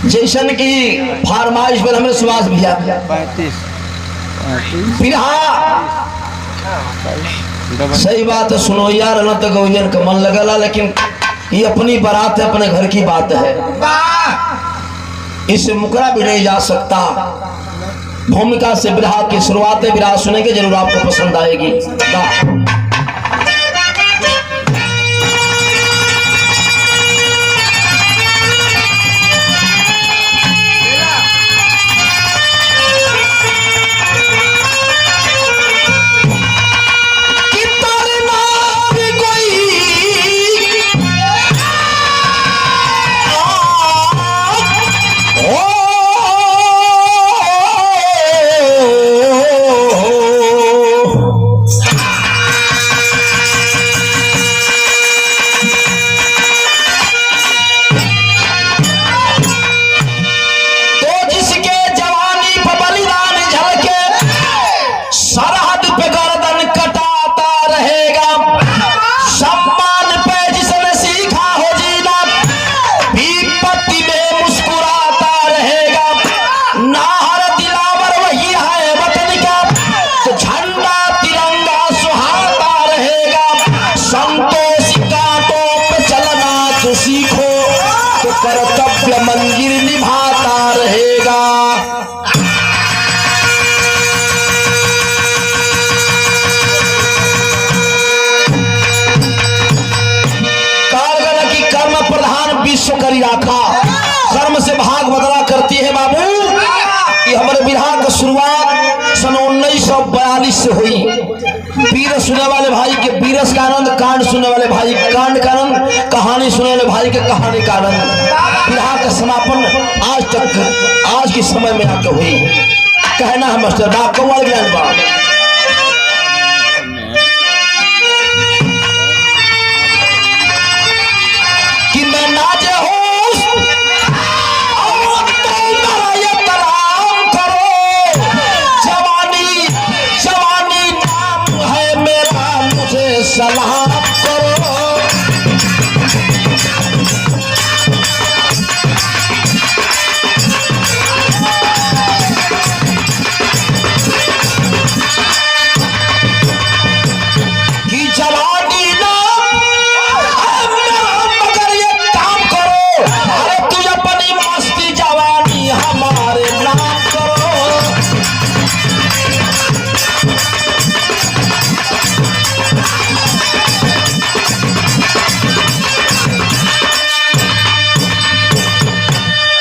जैसन की फरमाइश पर हमें सुभाष भैया बिरहा सही बात है। सुनो यार न तो गौजन का मन लगला, लेकिन ये अपनी बारात है, अपने घर की बात है, इससे मुकरा भी नहीं जा सकता। भूमिका से बिरहा की शुरुआत है, बिरहा सुनेंगे जरूर आपको पसंद आएगी। कर्तव्य मंजिल निभाता रहेगा। कारगल की कर्म प्रधान विश्व करी राखा, कर्म से भाग बदला करती है बाबू। ये हमारे बिरहा का शुरुआत सन 1942 से हुई। वीर सुनने वाले भाई के वीरस का आनंद, कांड सुनने वाले भाई कांड का आनंद, कहानी सुनने वाले भाई के कहानी का आनंद। बिरहा का समापन आज तक आज के समय में आकर हुई। कहना है मास्टर बाप कौन ज्ञान बाप कि मैं नाचे हो सलाम करो। कि जवानी नाम मगर ये काम करो, अरे तू अपनी मस्ती जवानी हमारे नाम करो।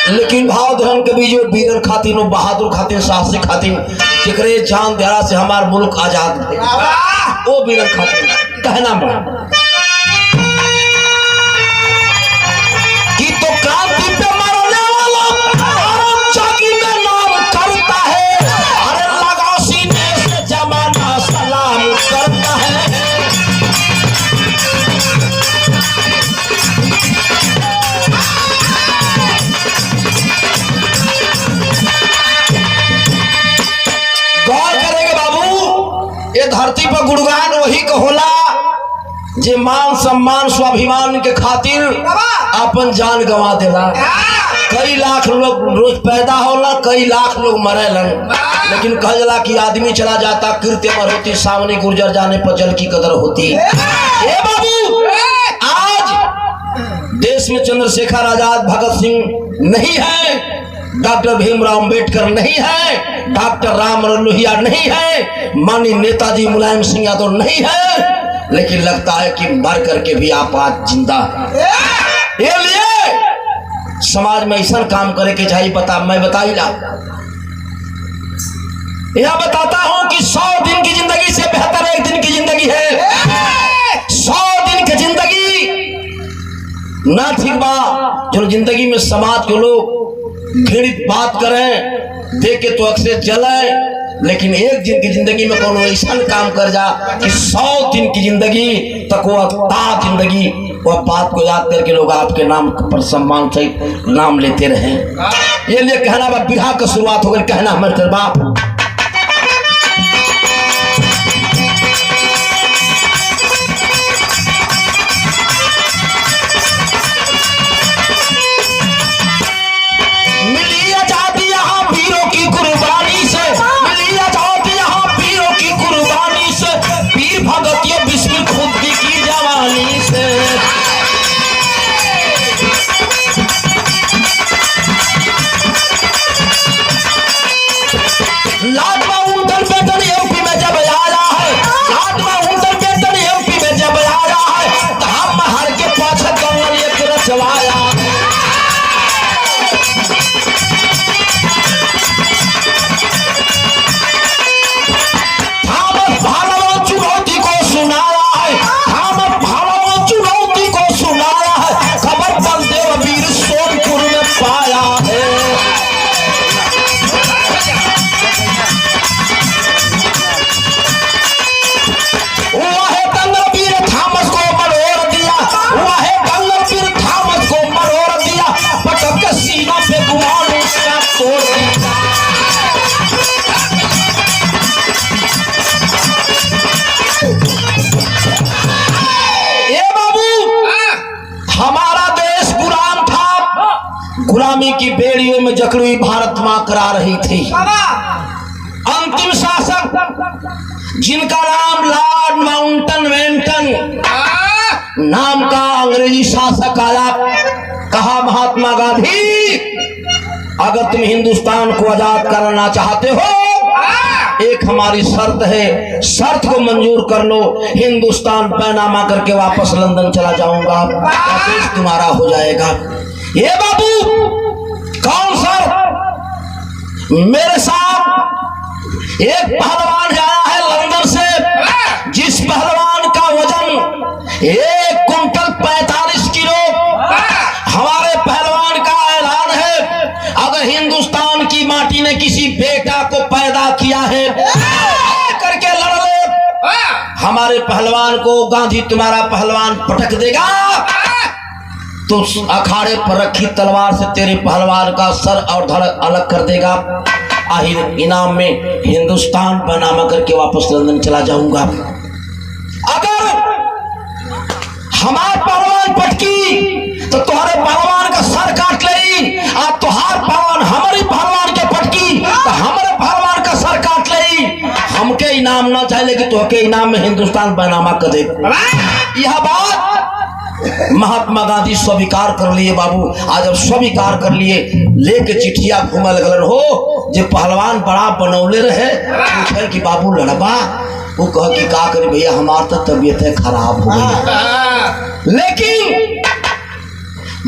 लेकिन भाव धर्म के भी जो वीर खातिर बहादुर खातिर साहसी खातिर जिकरे जान दरा से हमार मुल्क आजाद है, वो वीर खातिर कहना कि तो क्रांति पे मरने वाला चाकी में नाम करता है, अरे लगा सीने से जमाना सलाम करता है। ये धरती पर गुणगान वही कहोला जे मान सम्मान स्वाभिमान के खातिर अपन जान गंवा देला। कई लाख लोग रोज पैदा होला, कई लाख लोग मरेलन, लेकिन कह जला कि आदमी चला जाता कृत्य मर होती, सामने गुर्जर जाने पर जल की कदर होती। ए बाबू आज देश में चंद्रशेखर आजाद, भगत सिंह नहीं है, डॉक्टर भीमराव अंबेडकर नहीं है, डॉक्टर राम लोहिया नहीं है, माननीय नेताजी मुलायम सिंह यादव नहीं है, लेकिन लगता है कि मर करके भी आप आज जिंदा हैं। ये लिए समाज में ऐसा काम करे के चाहिए। मैं बताइला यह बताता हूं कि 100 दिन की जिंदगी से बेहतर 1 दिन की जिंदगी है। 100 दिन की जिंदगी ना ठीक बा जो जिंदगी में समाज के लोग घृणित बात करें, देख के तो अक्सर जले, लेकिन 1 दिन की जिंदगी में कौन ऐसा काम कर जा कि 100 दिन की जिंदगी तक वो जिंदगी वह बात को याद करके लोग आपके नाम पर सम्मान से नाम लेते रहे। ये लिए कहना बा बिरहा का शुरुआत हो गई। कहना हमारे बाप के सीना पे गुमान उसका तोड़ देगा। ए बाबू, हमारा देश गुलाम था, गुलामी की बेड़ियों में जकड़ी हुई भारत मां करा रही थी। अंतिम शासक जिनका नाम लॉर्ड माउंटबेटन नाम का अंग्रेजी शासक आया, कहा महात्मा गांधी अगर तुम हिंदुस्तान को आजाद करना चाहते हो, एक हमारी शर्त है, शर्त को मंजूर कर लो, हिंदुस्तान पैनामा करके वापस लंदन चला जाऊंगा, देश तुम्हारा हो जाएगा। ये बाबू कौन शर्त? मेरे साथ एक पहलवान आया है लंदन से, जिस पहलवान का वजन 1 कुंटल 45 किलो। हमारे पहलवान का ऐलान है, अगर हिंदुस्तान की माटी ने किसी बेटा को पैदा किया है करके लड़ ले, हमारे पहलवान को गांधी तुम्हारा पहलवान पटक देगा तो अखाड़े पर रखी तलवार से तेरे पहलवान का सर और धड़ अलग कर देगा। आखिर इनाम में हिंदुस्तान पैनामा करके वापस लंदन चला जाऊंगा। अगर हमारे पहलवान पटकी तो तुम्हारे पहलवान का सर काट ले, और तुहार पहलवान हमारे पहलवान के पटकी तो हमारे पहलवान का सर काट ले। हमके इनाम ना चाहिए, लेकिन तुहके इनाम में हिंदुस्तान पैनामा कर दे। यह बात महात्मा गांधी स्वीकार कर लिए बाबू। आज जब स्वीकार कर लिए, लेके चिट्ठिया घूमे लगल हो, जो पहलवान बड़ा बनौले रहे, पूछे कि बाबू लड़बा, वो कह कि का करी भैया, हमार तो तबीयत है खराब हो गई। लेकिन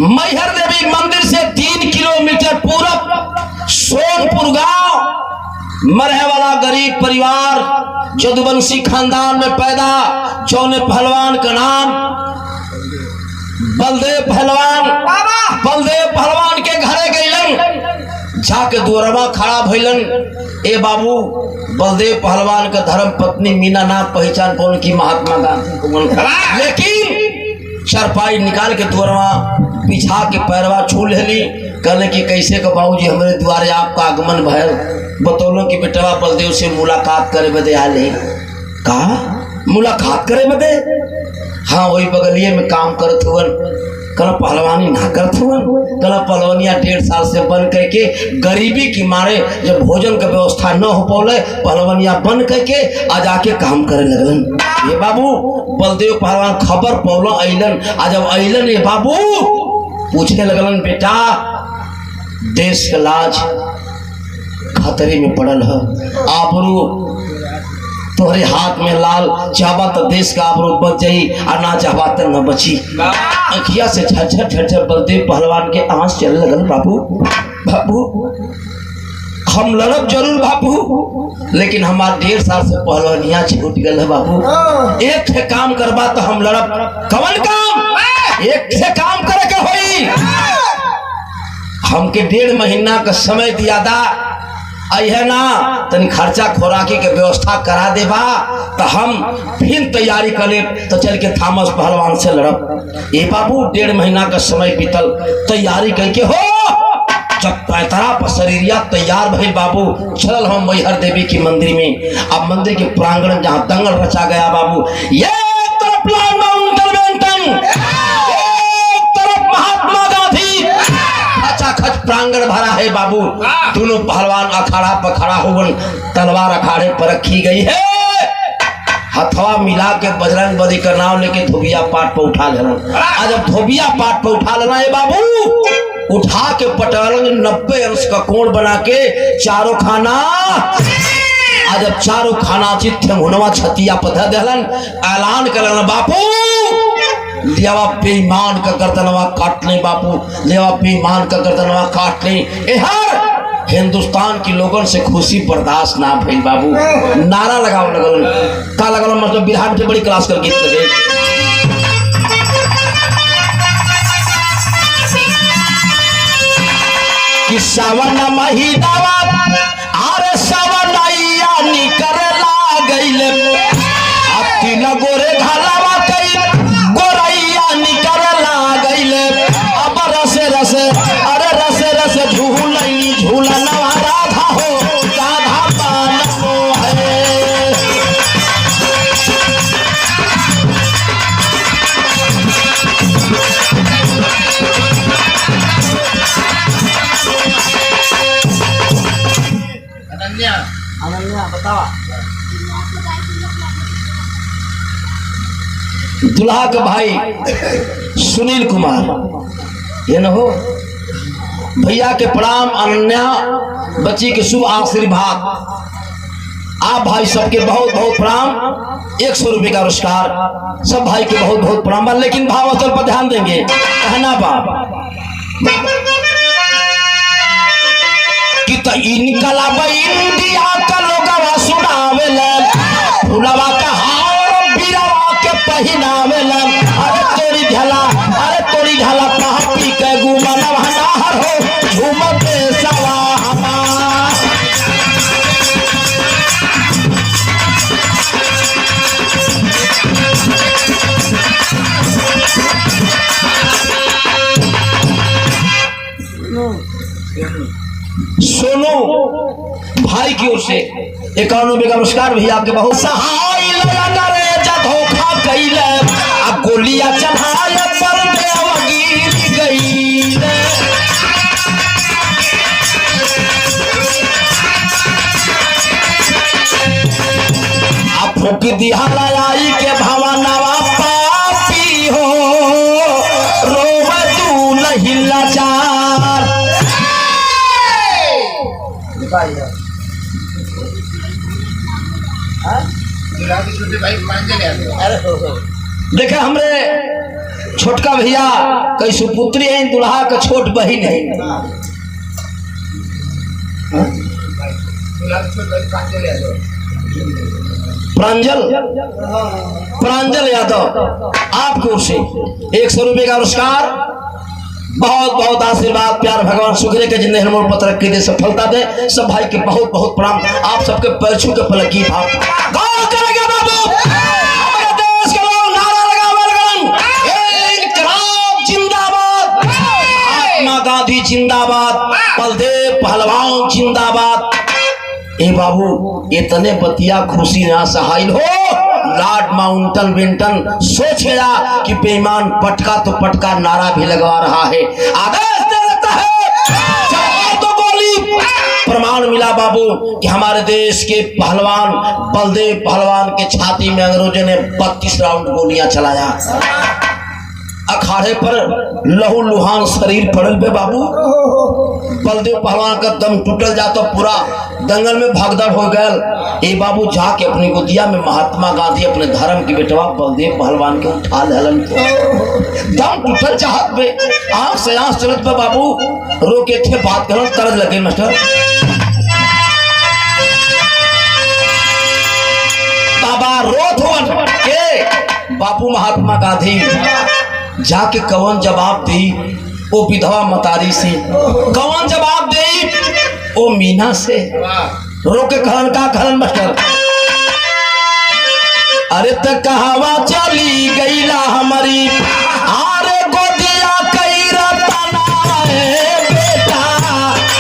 मैहर देवी मंदिर से 3 किलोमीटर पूरब सोनपुर गांव मरहे वाला गरीब परिवार जदुवंशी खानदान में पैदा, जौने पहलवान का नाम बलदेव पहलवान। बलदेव पहलवान के घरे गईलन, जाके दूरवा खड़ा भइलन। ए बाबू, बलदेव पहलवान का धर्म पत्नी मीना ना पहचान कौन की महात्मा गांधी को, लेकिन चरपाई निकाल के दूरवा बिछा के पैरवा छू लेली। कहले कि कैसे का बाबूजी हमारे द्वारे आपका आगमन भयल, बतौलो कि बेटवा बलदेव से मुलाकात करे बदे आले। कहा मुलाकात करे बदे? हाँ, वही बगलिए में काम करत हुवन। कल पहलवानी ना करत हुवन। कल पहलवानिया 1.5 साल से बन करके गरीबी की मारे जब भोजन का व्यवस्था न हो पौले, पहलवानिया बन करके आ जाके काम करे लगलन। ये बाबू बलदेव पहलवान खबर पौलो अइलन। आ जब अइलन ये बाबू पूछने लगलन, बेटा देश का लाज खतरे में पड़ल है, आबरू तोहरे हाथ में लाल, चाहबा तो देश का आबरू बच जाई, और ना चाहबा तो न बची। अखिया से झरझर झरझर बलदेव पहलवान के आंस चलने लगल। बाबू बाबू हम लड़ब जरूर बाबू, लेकिन हमारे 1.5 साल से पहलवानिया छूट गल है बाबू। एक थे काम करबा तो हम लड़ब। कवन काम? एक थे काम करे के होई। हमके 1.5 महीना का समय दिया दा, है ना, तनी खर्चा खोराकी के व्यवस्था करा देबा तो हम फिर तैयारी करे तो चल के थॉमस पहलवान से लड़ब। ए बाबू 1.5 महीना का समय बीतल, तैयारी करके हो जब पैतरा पर शरीरिया तैयार भइल बाबू, चल हम मैहर देवी की मंदिर में। अब मंदिर के प्रांगण जहाँ दंगल रचा गया बाबू, ये तरफ लॉर्ड माउंटबेटन, एक तरफ महात्मा गांधी, खच प्रांगण भरा है बाबू। दोनों पहलवान अखाड़ा पर खड़ा हुवन, तलवार अखाड़े पर रखी गई है, हथवा मिला के बजरंग बली का नाम लेके धोबिया पाट पर उठा लेना। आज जब धोबिया पाट पर उठा लेना है बाबू, उठा के पटवालन 90 अंश का कोण बना के चारों खाना, आज जब चारों खाना चित्त हुनवा छतिया पधर देलन, ऐलान करना बापू लेवा बेईमान का गर्दनवा काट ले बापू, लेवा बेईमान का गर्दनवा काट ले। हर हिंदुस्तान की लोगों से खुशी बर्दाश्त ना भइल बाबू। नारा लगाओ लगल, का लगल मतलब बिहार में बड़ी क्लास कर गीत लगे। कि सावन महीनावा अरे सावनैया निकर लागइले, अब 3 गोरे घालावा कई गोरैया निकर लागइले। अब रसे रसे अरे रस अनन्या बतावा। दुल्हा का भाई सुनील कुमार ये न हो भैया के प्रणाम। अनन्या बच्ची के शुभ आशीर्वाद। आप भाई सबके बहुत बहुत प्रणाम। 100 रुपये का पुरस्कार सब भाई के बहुत बहुत प्रणाम। लेकिन भाव असल पर ध्यान देंगे। कहना बा कि तो इनकलाब इंडिया का लोगवा सुनावेला फुलवा का हार बीरावा के पहिनावेला। अरे तोरी ढाला पापी के गुमना हनार हो झूमते सवा सोनू भाई की ओर से 51 रुपये का पुरस्कार। भैया आपके बहुत सहाय लगा रे धोखा कैले आ गोलियां चढ़ाए पर गिर गई आ फूक दिया लाई के भवनवा पापी हो रोव तू नहीं लाचार। देखे हमरे छोटका भैया कई सुपुत्री है दुल्हा का छोट बहन है प्रांजल यादव आपकी ओर से 100 रुपये का पुरस्कार। बहुत बहुत आशीर्वाद प्यार भगवान सुखरे के जिंदगी मोड़ पत्र के दे सफलता दे। सब भाई के बहुत बहुत प्रणाम। आप सबके पैर छू के पलक की भाव करेंगे बाबू। हमारे देश के लोग नारा लगावे इंकलाब जिंदाबाद महात्मा गांधी जिंदाबाद बलदेव पहलवान जिंदाबाद। ए बाबू इतने बतिया खुशी ना सहाइल हो लॉर्ड माउंटन बेंटन सोच गया कि बेईमान पटका तो पटका नारा भी लगवा रहा है। आदेश दे देता है तो गोली। प्रमाण मिला बाबू कि हमारे देश के पहलवान बलदेव पहलवान के छाती में अंग्रेजों ने 32 राउंड गोलियां चलाया। अखाड़े पर लहू लुहान शरीर पड़ल पे बाबू। बलदेव पहलवान का दम टूटल जाता पूरा दंगल में भागदड़ हो गया। ए बाबू जाके अपनी गोदिया में महात्मा गांधी अपने धर्म की बेटवा बलदेव पहलवान के उठा लेलन दम टूटल चाहत पे आंख से आंख चलत पे बाबू रोके थे बात करन तरज लगे मास्टर। बाबा रोत हुआ के बापू महात्मा गांधी जाके कवन जवाब दी ओ विधवा मतारी से कवन जवाब दे ओ मीना से रोके कहन का कहन मास्टर। अरे तक कहावा चली गईला हमारी आरे गोदिया कई रतना है बेटा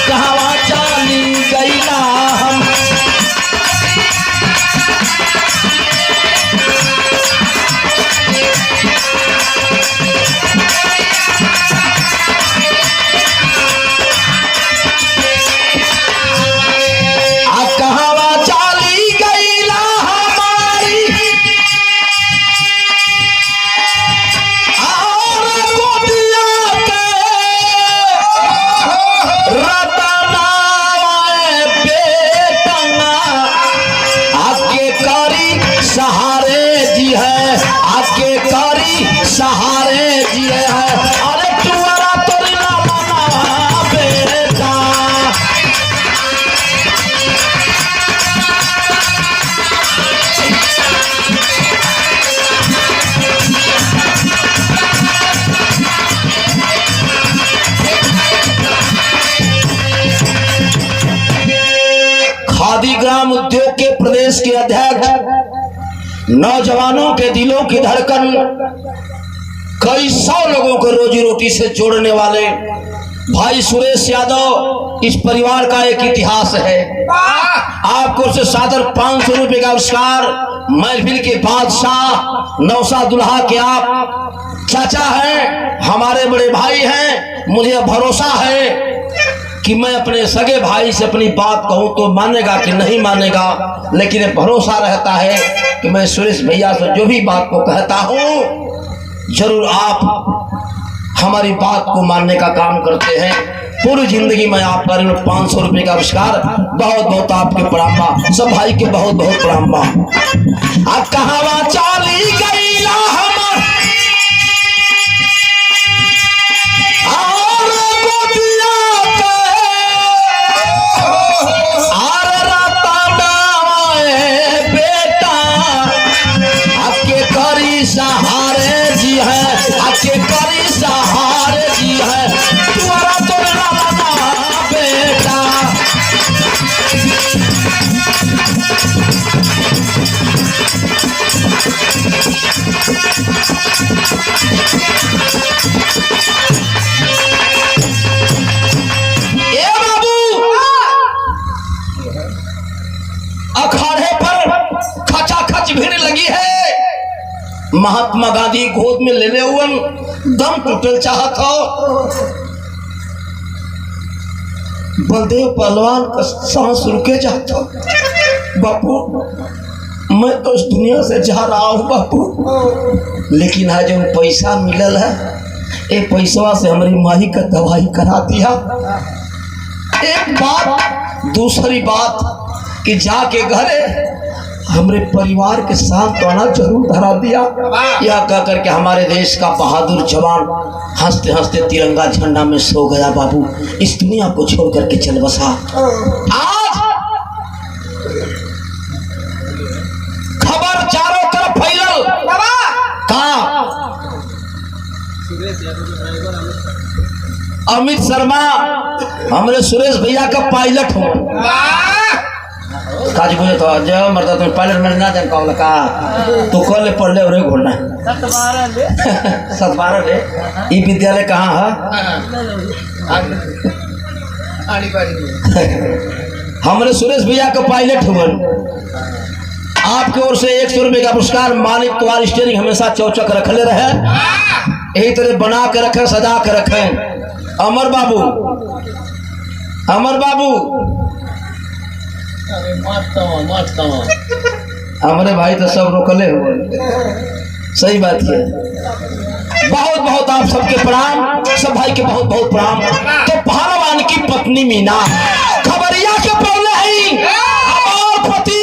कहावा चली गईला हम। सहारे जिए है अरे तुअरा तोरी ना मना बेटा। खादी ग्राम उद्योग के प्रदेश के अध्यक्ष नौजवानों के दिलों की धड़कन कई 100 लोगों को रोजी रोटी से जोड़ने वाले भाई सुरेश यादव इस परिवार का एक इतिहास है। आपको से सादर 500 रुपये का पुरस्कार। महफिल के बादशाह नौसा दुल्हा के आप चाचा हैं हमारे बड़े भाई हैं। मुझे भरोसा है कि मैं अपने सगे भाई से अपनी बात कहूं तो मानेगा कि नहीं मानेगा, लेकिन ये भरोसा रहता है कि मैं सुरेश भैया से जो भी बात को कहता हूं जरूर आप हमारी बात को मानने का काम करते हैं। पूरी जिंदगी में आप पर 500 रुपए का पुरस्कार, बहुत बहुत आपके प्रणाम बा, सब भाई के बहुत बहुत प्रणाम बा। अब कहावा चाली गई ला हमर और गोदिया आर राता नाए बेटा आपके करी सहारे जी है, आपके करी सहारे जी है, तुम्हारा तो लाना बेटा। ए बाबू अखाड़े पर खचाखच भीड़ लगी है। महात्मा गांधी गोद में ले हुए दम टूटल चाहत हो। बलदेव पहलवान का सांस रुके चाहता। बापू मैं तो इस दुनिया से जा रहा हूँ बापू, लेकिन आज जो पैसा मिलल है ये पैसा से हमारी माही का दवाई करा दिया। एक बात, दूसरी बात कि जाके घरे हमरे परिवार के साथ तो जरूर धरा दिया। यह कह करके हमारे देश का बहादुर जवान हंसते हंसते तिरंगा झंडा में सो गया। बाबू इस दुनिया को छोड़ करके चल बसा। आज खबर चारों तरफ फैलल कहा अमित शर्मा हमरे सुरेश भैया का पायलट हो। काज बुझे तो जब मरता तुम पायलट में ना जान पाओ का तो कल ले पढ़ ले और घोड़ना 7-12 ले। ये विद्यालय कहाँ है? हमरे सुरेश भैया का पायलट हुआ। आपके ओर से 100 रुपए का पुरस्कार। मालिक तुम्हारी स्टीयरिंग हमेशा चौचक रखले रहे, यही तरह बना के रखे, सजा के रखे। अमर बाबू, अमर बाबू हमारे भाई तो सब रोकले हुए। सही बात है। बहुत बहुत आप सबके प्रणाम, सब भाई के बहुत बहुत प्रणाम। तो पहलवान की पत्नी मीना खबरिया के पहले ही और पति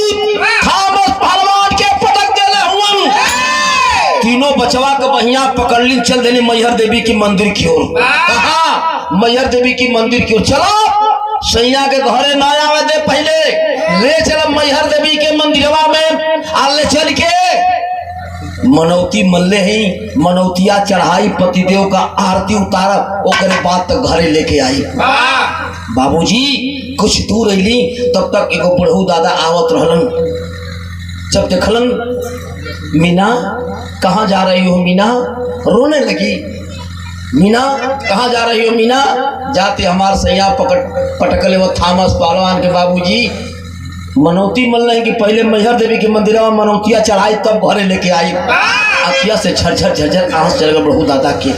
खामोश पहलवान के पटक देले हुए। तीनों बचवा के बहिया पकड़ ली, चल देनी मैहर देवी की मंदिर की ओर। कहा मैहर देवी की मंदिर की ओर चलो। सैया के घरे ना आवे दे, पहले ले चल मैहर देवी के मंदिरवा में। आले चल के मनौती मल्ले ही मनौतिया चढ़ाई, पतिदेव का आरती उतारा, ओकरे बाद तक घरे लेके आई। बाबूजी कुछ दूर अली तब तक एगो बुढ़ऊ दादा आवत रहलन। जब देखलन मीना कहाँ जा रही हो मीना, रोने लगी। मीना कहाँ जा रही हो मीना? जाते हमारे सैया पटकले वो थामस पहलवान के बाबूजी मनौती मल रहे कि पहले मैहर देवी के मंदिर में मनौतिया चढ़ाई तब घरे लेके आई। अखिया से झरझर झरझर आंस चल गए बड़ू दादा के।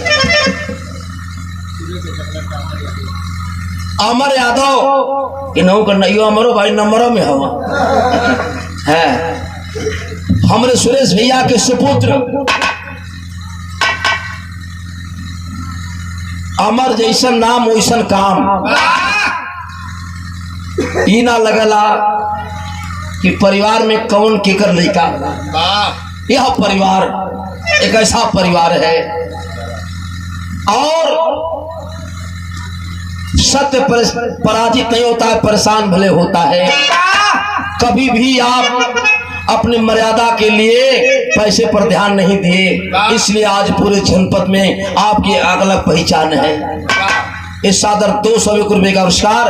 अमर यादव कि नौ करना यो अमरो भाई नंबरों में हवा है। हमरे सुरेश भैया के सुपुत्र अमर जैसन नाम वैसन काम। ई ना लगला कि परिवार में कौन केकर लड़का। यह परिवार एक ऐसा परिवार है और सत्य पराजित नहीं होता है, परेशान भले होता है। कभी भी आप अपने मर्यादा के लिए पैसे पर ध्यान नहीं दिए, इसलिए आज पूरे जनपद में आपकी अलग पहचान है। इस सादर 200 रुपए का पुरस्कार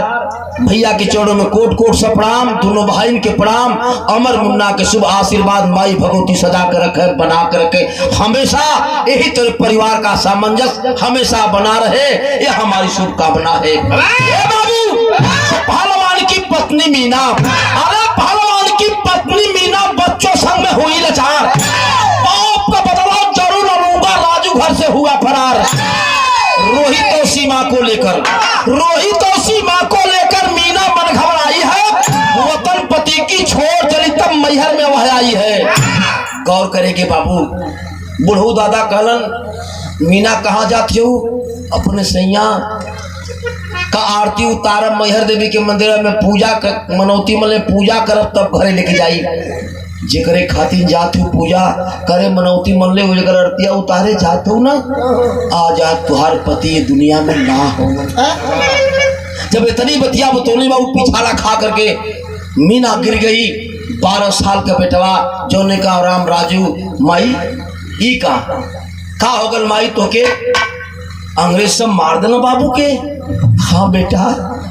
भैया के चरणों में कोट कोट से प्रणाम। दोनों भाई के प्रणाम। अमर मुन्ना के शुभ आशीर्वाद माई भगवती सजा कर रखे, बना कर रखे। हमेशा यही तरह परिवार का सामंजस्य हमेशा बना रहे, यह हमारी शुभकामना है। बाबू पहलवान की पत्नी मीना, अरे पहलवान की पत्नी मीना बच्चों संग में हुई लाचार। बाप का बदला जरूर लूंगा, राजू घर से हुआ फरार। रोहित और सीमा को लेकर, रोहित और सीमा आई है। गौर करेंगे बाबू। बुढ़ऊ दादा कहलन मीना कहाँ जाती हो? अपने सैया का आरती उतारब मैहर देवी के मंदिर में पूजा कर, मनौती मले पूजा करब तब घरे लेके जाई। जेकरे खातिर जात हो पूजा करे मनौती मन ले जेकर आरतिया उतारे जात हो ना, आ जात तुहार पति ये दुनिया में ना हो। जब इतनी बतिया बतौली बाबू पिछाड़ा खा करके मीना गिर गई। 12 साल का बेटवा जो ने कहा राम राजू माई ई का हो गल माई तो के अंग्रेज सब मार देना बाबू के। हाँ बेटा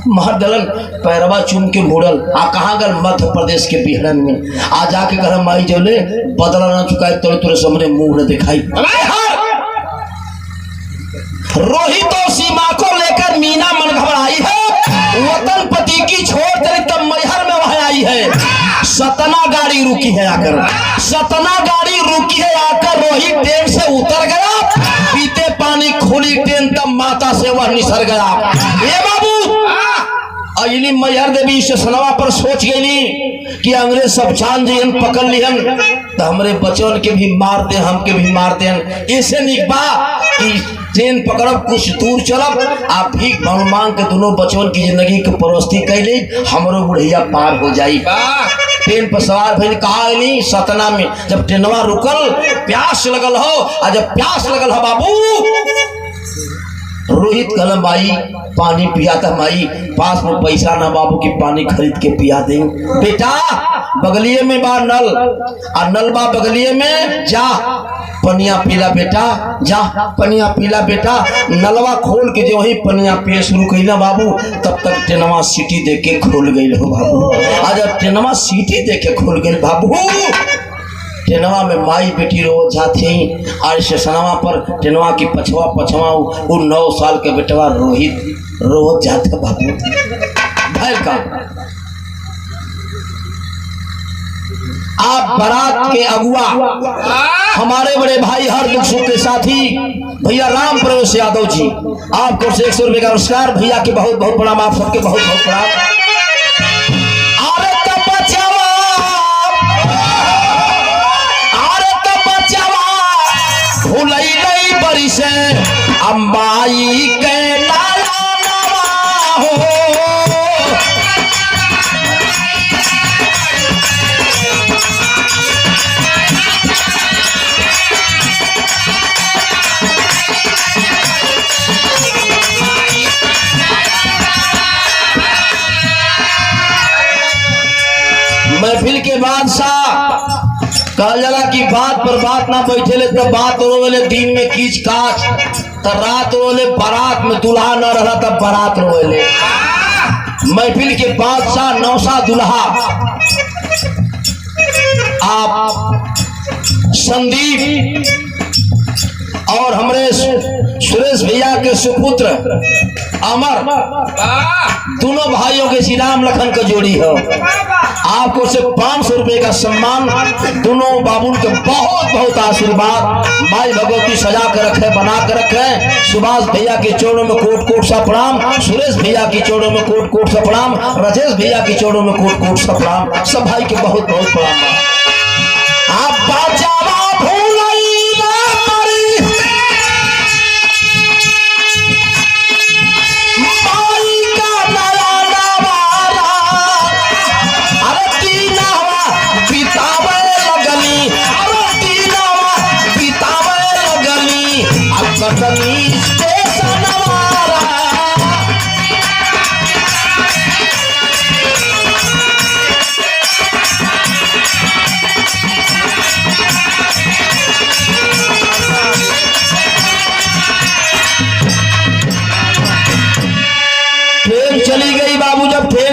मार दलन, पैरवा चूम के मुड़ल। आ कहाँ गल? मध्य प्रदेश के बिहड़न में। आ जाके घर माई जौले बदला ना चुकाए तो तुरे सामने मुंह न दिखाई। रोहित और सीमा को लेकर मीना मन घबराई है। वतन पति की छोड़ कर तब मैहर में वह आई है। सतना गाड़ी रुकी है आकर, सतना गाड़ी रुकी है आकर। रोहित ट्रेन से उतर गया, पीते पानी खुली ट्रेन तब माता से वह निसर गया। ये बाबू अजली मैहर देवी स्टेशनवा पर सोच गई कि अंग्रेज सब जान जियन पकड़ लिहन तो हमरे बचवन के भी मारते हमके भी मारते। ऐसे निकबा कि ट्रेन पकड़ब कुछ दूर चलब आप भीख मांग के दोनों बचवन की जिंदगी के परस्ती कैले हमरो बुढ़िया पार हो जाई। ट्रेन पर सवार भइल कहा नहीं सतना में। जब ट्रेनवा रुकल प्यास लगल हो, और जब प्यास लगल हो बाबू रोहित कहल माई पानी पिया था। माई पास में पैसा ना बाबू की पानी खरीद के पिया दे। बेटा बगलिए में बा नल, और नल बा बगलिए में, जा पनिया पीला बेटा, जा पनिया पीला बेटा। नलवा खोल के जो वही पनिया पिए शुरू कैला बाबू तब तक ट्रेनवा सीटी दे के खोल गई हो बाबू। आज जब ट्रेनवा सीटी दे के खोल गई बाबू, ट्रेनवा में माई बेटी रो जाती और स्टेशनवा पर ट्रेनवा की पछवा वो 9 साल के बेटवा रोहित रो जाते बाबू। भैर का आप बारात के अगुआ हमारे बड़े भाई हर दुख सुख के साथी भैया राम प्रवेश यादव जी, आपको 100 रुपये का पुरस्कार। भैया के बहुत बहुत प्रणाम, आप सबके बहुत बहुत प्रणाम। से अम्बाई के लाला नवा हो, महफिल के बादशाह कहा जाला कि बात पर बात ना बैठे ले तब बात रोले, दिन में कीच काच तो रात रोले, बारात में दुल्हा न रहा तब बारात रोले। महफिल के बादशाह नौसा दुल्हा आप संदीप और हमरे सुरेश भैया के सुपुत्र अमर, दोनों भाइयों के श्री राम लखन का जोड़ी है। आपको सिर्फ 500 रुपए का सम्मान, दोनों बाबू के बहुत बहुत आशीर्वाद। माई भगवती सजा कर रखे, बना कर रखे। सुभाष भैया के चोरों में कोट कोट सा प्रणाम, सुरेश भैया की चोरों में कोट कोट सा प्रणाम, राजेश भैया की चोरों में कोट कोट सा प्रणाम। सब भाई के बहुत बहुत प्रणाम। आप बाजावा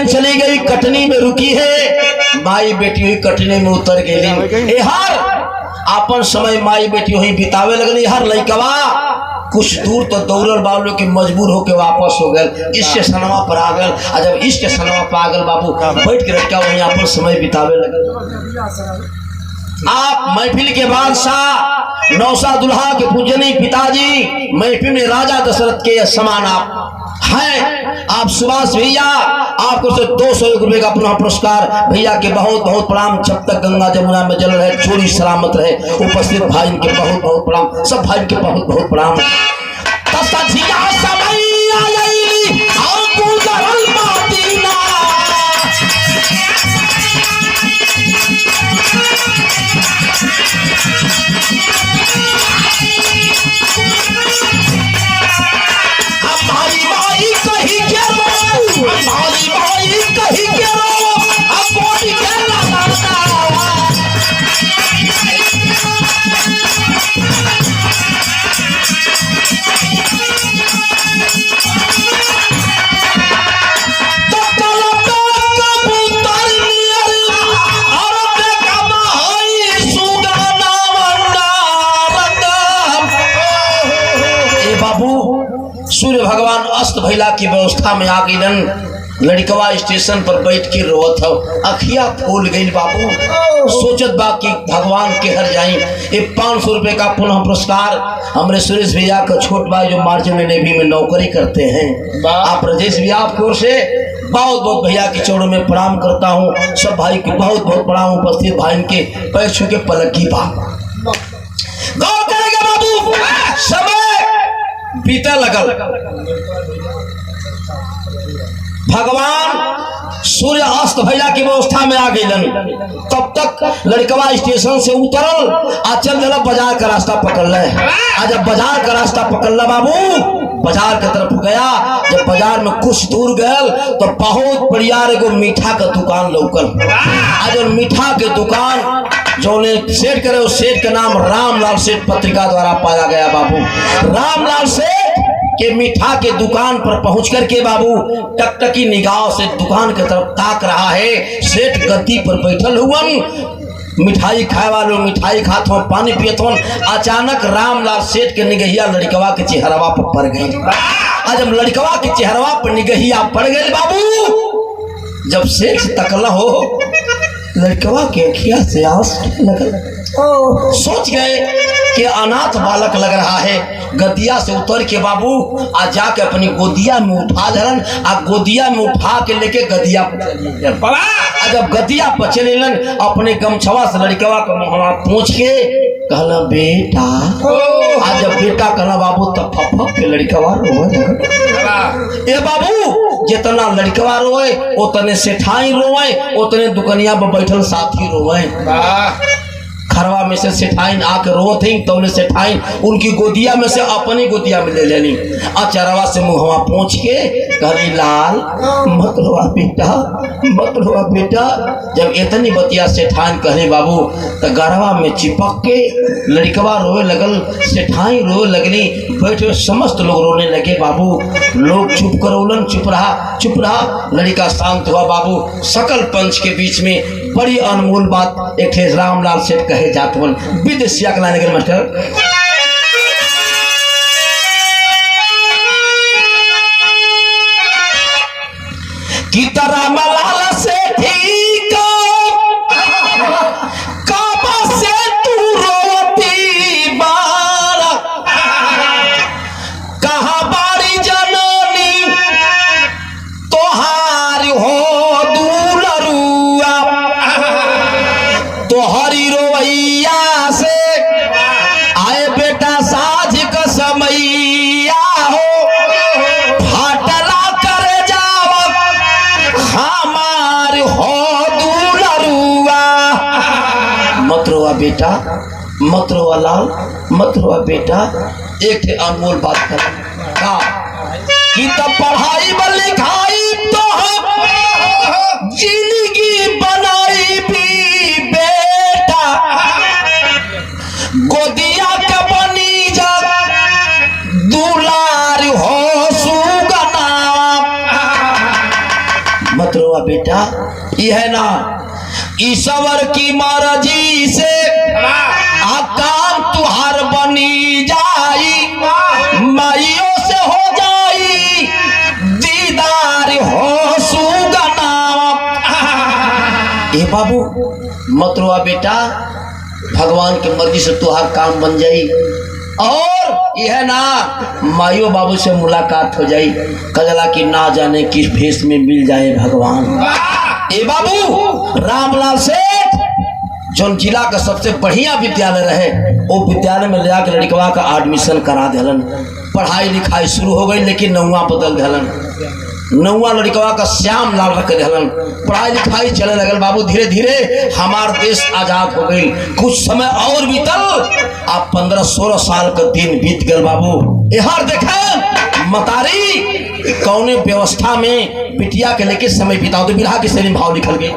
चली गई कटनी में रुकी है। माई बेटी हुई कटनी में उतर गई। हर अपन समय माई बेटी हुई बितावे लगनी। हर लइकवा कुछ दूर तो दौड़ल बाबू के मजबूर होके वापस हो गए, स्टेशनवा पर आ गए। और जब स्टेशनवा पर आ गए बाबू बैठ के लड़का वहीं अपन समय बितावे लगे। आप महफिल के बादशाह नौसा दुल्हा के पूजनी पिताजी, महफिल में राजा दशरथ के समान आप है। आप सुभाष भैया, आपको से 201 रुपए का पुनः पुरस्कार। भैया के बहुत बहुत प्रणाम। जब तक गंगा जमुना में जल रहे, चोरी सलामत रहे। उपस्थित भाई के बहुत बहुत प्रणाम। सब भाई के बहुत बहुत प्रणाम। सूर्य भगवान अस्त भैला की व्यवस्था में आ गई। लड़कवा स्टेशन पर बैठ के रोवत हो, अखिया खोल गई बाबू। सोचत बा कि भगवान के हर जाई। ये 500 रुपए का पुनः पुरस्कार हमरे सुरेश भैया का छोट भाई जो मार्जिन नेवी में नौकरी करते हैं। आप राजेश भैया आपकी ओर से बहुत बहुत भैया के चौड़ों में प्रणाम करता हूँ। सब भाई के बहुत बहुत प्रणाम। उपस्थित भाई के पैर छू के पलक की बात गौर करेंगे बाबू। समय बीता लगल। भगवान सूर्य अस्त भैया की व्यवस्था में आ गई। तब तक लड़कवा स्टेशन से उतरल आ चल दिला बाजार का रास्ता पकड़ ले। आज जब बाजार का रास्ता पकड़ ला बाबू, बाजार की तरफ गया। जब बाजार में कुछ दूर गए तो बहुत बढ़िया एगो मीठा का दुकान लौकल। आज मीठा के दुकान जो ने सेठ करे, उस सेठ का नाम रामलाल सेठ पत्रिका द्वारा पाया गया बाबू। रामलाल सेठ के मीठा के दुकान पर पहुंच करके बाबू टकटकी निगाह से दुकान की तरफ ताक रहा है। सेठ गद्दी पर बैठल हुवन, मिठाई खाए वालों मिठाई खात हो, पानी पियत हो। अचानक रामलाल सेठ के निगहिया लड़कवा के चेहरवा पर पड़ गई। आज जब लड़कवा के चेहरवा पर निगहिया पड़ गई बाबू, जब सेठ तकला हो लड़कवा के अखिया से आंसू लगल। सोच गए कि अनाथ बालक लग रहा है। गदिया से उतर के बाबू आ जाके अपनी गोदिया में उठा धरन आ गोदिया में उठा के लेके गदिया पर जब गदिया पर चले अपने गमछवा से लड़कवा का मुहवा पूछ के कहला बेटा। आज जब बेटा कहला बाबू तब फक के लड़कवा रोए। ए बाबू जितना लड़कवा रोए उतने सेठाई रोए, उतने दुकनिया पर बैठल साथी रोए। खरवा में से सेठाइन आके रोत ही तो सेठाइन उनकी गोदिया में से अपनी गोदिया में ले लेनी। अचरवा से मुहवा पूछ के कहली लाल मत रोआ बेटा, मत रोआ बेटा। जब इतनी बतिया सेठाइन कहे बाबू तो गरवा में चिपक के लड़कवा रोए लगल, सेठाइन रोए लगली। बैठे समस्त लोग रोने लगे बाबू। लोग चुप करौलन, चुप रहा। लड़का शांत हुआ बाबू। सकल पंच के बीच में बड़ी अनमोल बात एक रामलाल सेठ कहे जातवन विदेशिया के लाने के मास्टर। की तरह मलाला से ठीक काबा से तू रोती बारा, कहाँ बारी जननी तोहार हो दूलरुआ, तोहरी रोवैया से आए बेटा साझ का समैया हो, फाटला कर जाओ हमार हो दूलरुआ। मत रोआ बेटा, मत रोआ लाल, मत रोआ बेटा। एक अनमोल बात कर कि तब पढ़ाई व लिखाई तो जिंदगी बनाई भी बेटा, गोदिया के बनी जा दुलार हो सुगना। मत रोआ बेटा, यह ना ईश्वर की मर्जी से काम तुहार बनी जाई, माइयों से हो जाई दीदार हो सुगना। ए बाबू मत रोआ बेटा, भगवान की मर्जी से तुहार काम बन जाई। और यह ना माइयो बाबू से मुलाकात हो जाई, कजला की ना जाने किस भेष में मिल जाए भगवान। ए बाबू रामलाल सेठ जो जिला का सबसे बढ़िया विद्यालय रहे, वो विद्यालय में ले जाकर लड़कवा का एडमिशन करा दिलन। पढ़ाई लिखाई शुरू हो गई, लेकिन नौवा बदल दिलन। नौवा लड़कवा का श्याम लाल रख दिलन। पढ़ाई लिखाई चले लगल बाबू। धीरे धीरे हमार देश आजाद हो गई। कुछ समय और बीतल, आप 15-16 साल का दिन बीत गए बाबू। यहाँ देखा मतारी कौने व्यवस्था में बिटिया के लेके समय बिताओ, तो बिरहा के शरीर भाव निकल गए।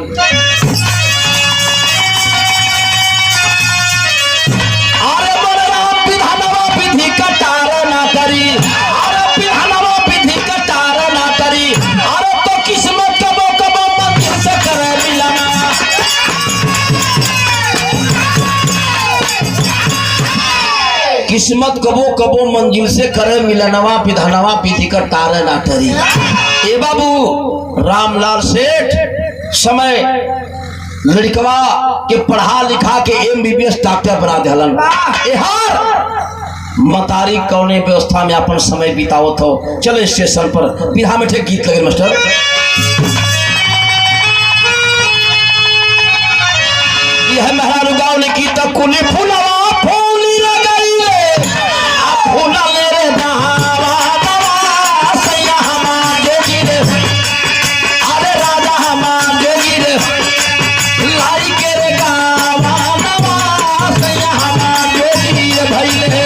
किस्मत कबो कबो मंजिल से करे मिलनवा विधानवा पीठी का तारे ना टरी। ए बाबू रामलाल सेठ समय लड़कवा के पढ़ा लिखा के MBBS डॉक्टर बना दिलन। मतारी कौने व्यवस्था में अपन समय बितावत हो। चलो स्टेशन पर बिरहा में ठीक गीत लगे मास्टर। यह मेहरारू गाँव ने की तो कुली फूलवा फूली लगाई फूला ले रे दहावा दवा सैया हमारे गिरे, अरे राजा हमारे गिरे लाई के रे गावा दवा सैया हमारे गिरे भैले।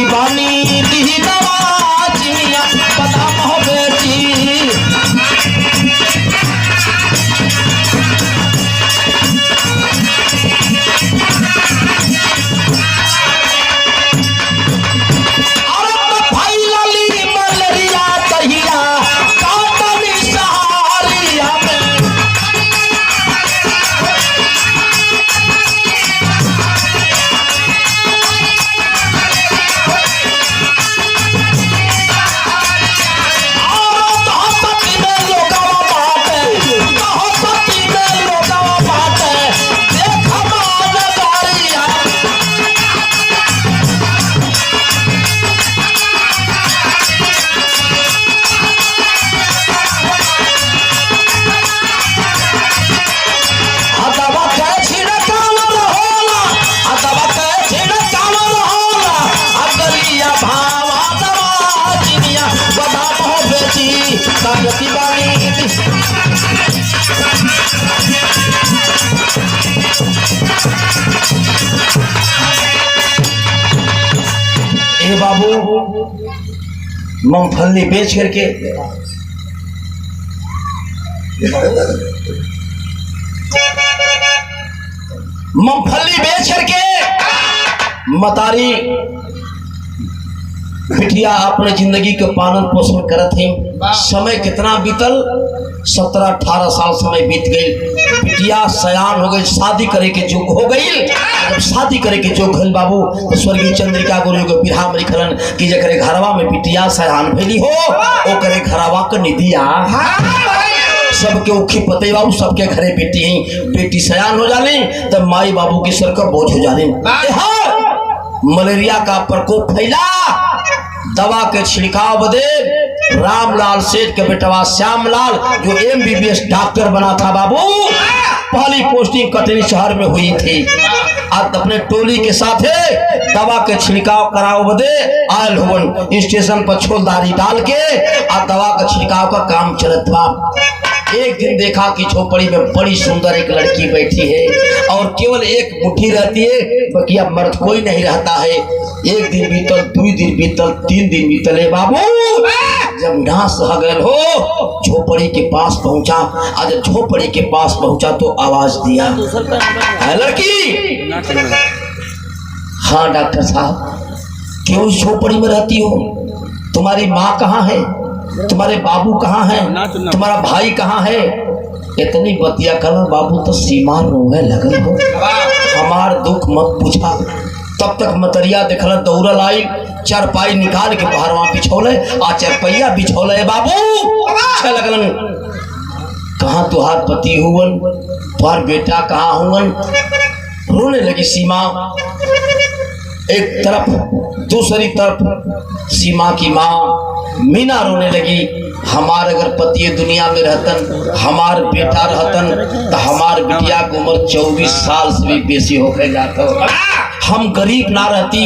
बानी दी दवा चिनिया बदाम हो बेटी। भाई लाली मलरिया कहिया काटनी सहारिया में ए बाबू मूंगफली बेच करके मतारी बिटिया अपने जिंदगी के पालन पोषण करत है। समय कितना बीतल, 17-18 साल समय बीत गई। बिटिया सयान हो गई, शादी करे के जोग हो गई। जब शादी करे के जोग भइल बाबू, तो स्वर्गीय चंद्रिका गुरु के बिरहा में लिखलन कि जकरे घरवा में बिटिया सयान भइली हो, ओ करे घरवा के निधिया। सबके उखी पते बाबू, सबके घरे बेटी है। बेटी सयान हो जाने तब माई बाबू के सर का बोझ हो जाने। मलेरिया का प्रकोप फैला, दवा के छिड़काव बदे रामलाल सेठ के बेटवा श्यामलाल जो MBBS डॉक्टर बना था बाबू, पहली पोस्टिंग कटनी शहर में हुई थी। आज अपने टोली के साथ दवा के छिड़काव कराओ बदे आयल हुवन स्टेशन पर छोलदारी डाल के और दवा का छिड़काव का काम चलत था। एक दिन देखा कि झोपड़ी में बड़ी सुंदर एक लड़की बैठी है और केवल एक मुट्ठी रहती है, बाकी अब मर्द कोई नहीं रहता है। एक दिन बीतल, 2 दिन बीतल, 3 दिन बीतल है बाबू। जब ना सह गए हो, झोपड़ी के पास पहुंचा। आज झोपड़ी के पास पहुंचा तो आवाज दिया, लड़की। हाँ डॉक्टर साहब, क्यों झोपड़ी में रहती हो? तुम्हारी माँ कहाँ है? तुम्हारे बाबू कहाँ हैं, तुम्हारा भाई कहाँ है। इतनी बतिया कर बाबू तो सीमा रोवे लगल हो, हमार दुख मत पूछा। तब तक मतरिया देखल दौड़ल आई, चारपाई निकाल के बाहर वहां बिछौले, आ चारपैया बिछौले। बाबू अच्छा लगलन, कहाँ तुहार पति हुवन, तुहार बेटा कहाँ हुवन। रोने लगी सीमा। एक तरफ दूसरी तरफ सीमा की माँ मीना रोने लगी। हमार अगर पति दुनिया में रहतन, हमार बेटा रहतन, तो हमार बिटिया की उम्र 24 साल से भी बेसी होके जाता। हम गरीब ना रहती,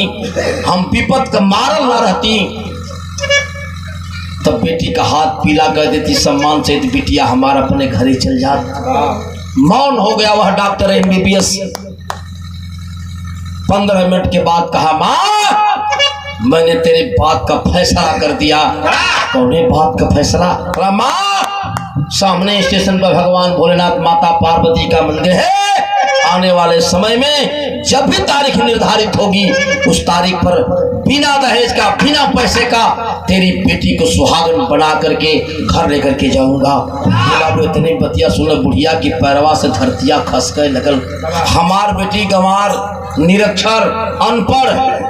हम विपत का मारल ना रहती, तब बेटी का हाथ पीला कर देती सम्मान से, बिटिया हमारा अपने घर ही चल जाता। मौन हो गया वह डॉक्टर MBBS। 15 मिनट के बाद कहा, माँ मैंने तेरे बात का फैसला कर दिया। कौने बात का फैसला? माँ सामने स्टेशन पर भगवान भोलेनाथ माता पार्वती का मंदिर है। आने वाले समय में जब भी तारीख निर्धारित होगी, उस तारीख पर बिना दहेज का, बिना पैसे का तेरी बेटी को सुहागन बना करके घर लेकर के जाऊंगा। बाबू इतनी बतिया सुन, बुढ़िया की पैरवा से धरतिया खस गए लगल। हमार बेटी गंवार, निरक्षर, अनपढ़,